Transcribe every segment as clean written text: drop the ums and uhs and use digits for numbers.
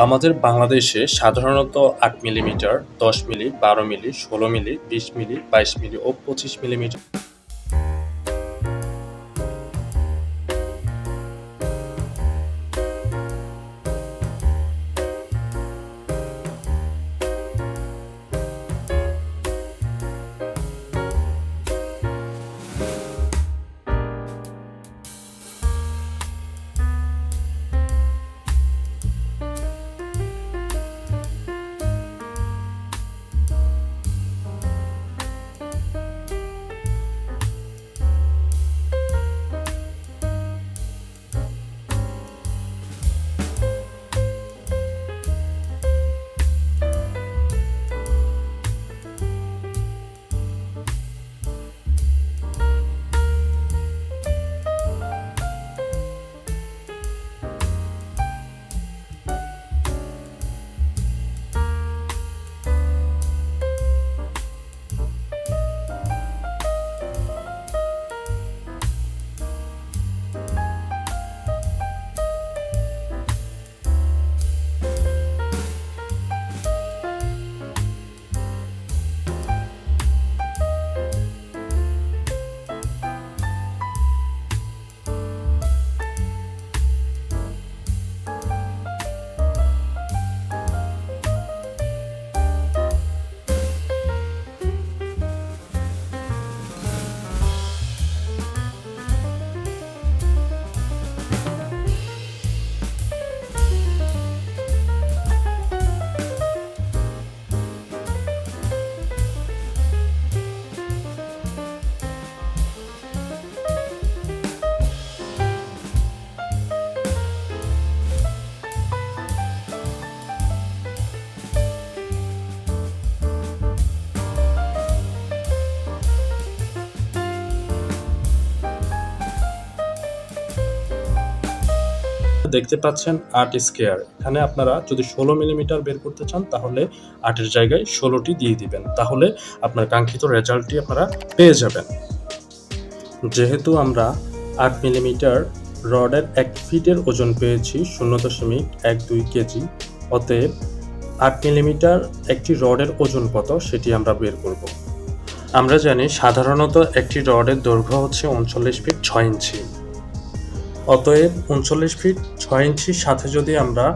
আমাদের বাংলাদেশে সাধারণত ৮ মিলিমিটার, ১০ মিলি, ১২ মিলি, ১৬ মিলি, ২০ মিলি, ২২ মিলি ও ২৫ মিলিমিটার দেখতে পাচ্ছেন ৮ স্কয়ার। এখানে আপনারা যদি ১৬ মিলিমিটার বের করতে চান তাহলে ৮ এর জায়গায় ১৬টি দিয়ে দিবেন, তাহলে আপনার কাঙ্ক্ষিত রেজাল্টটি আপনারা পেয়ে যাবেন। যেহেতু আমরা ৮ মিলিমিটার রডের ১ ফিটের ওজন পেয়েছি ০.১২ কেজি, অতএব ৮ মিলিমিটার একটি রডের ওজন কত সেটি আমরা বের করব। আমরা জানি সাধারণত একটি রডের দৈর্ঘ্য হচ্ছে ৩৯ ফিট ৬ ইঞ্চি। অতএব ৩৯ ফিট ৬ ইঞ্চির সাথে যদি আমরা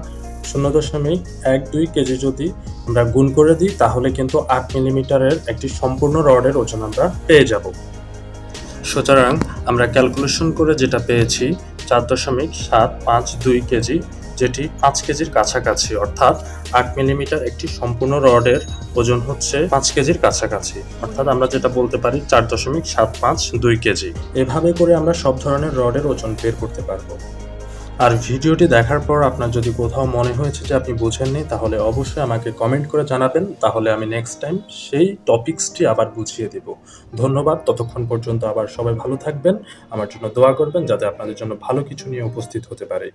০.১২ কেজি যদি আমরা গুণ করে দিই তাহলে কিন্তু ৮ মিলিমিটারের একটি সম্পূর্ণ রডের ওজন আমরা পেয়ে যাব। সুতরাং আমরা ক্যালকুলেশন করে যেটা পেয়েছি ৪.৭৫২ কেজি, যেটি ৫ কেজির কাছাকাছি, অর্থাৎ ৮ মিলিমিটার একটি সম্পূর্ণ রডের ওজন হচ্ছে ৫ কেজির কাছাকাছি, অর্থাৎ আমরা যেটা বলতে পারি ৪.৭৫২ কেজি। এভাবে করে আমরা সব ধরনের রডের ওজন বের করতে পারবো। আর ভিডিওটি দেখার পর আপনার যদি কোথাও মনে হয়েছে যে আপনি বুঝেননি তাহলে অবশ্যই আমাকে কমেন্ট করে জানাবেন, তাহলে আমি নেক্সট টাইম সেই টপিকসটি আবার বুঝিয়ে দেব। ধন্যবাদ। ততক্ষণ পর্যন্ত আবার সবাই ভালো থাকবেন, আমার জন্য দোয়া করবেন যাতে আপনাদের জন্য ভালো কিছু নিয়ে উপস্থিত হতে পারে।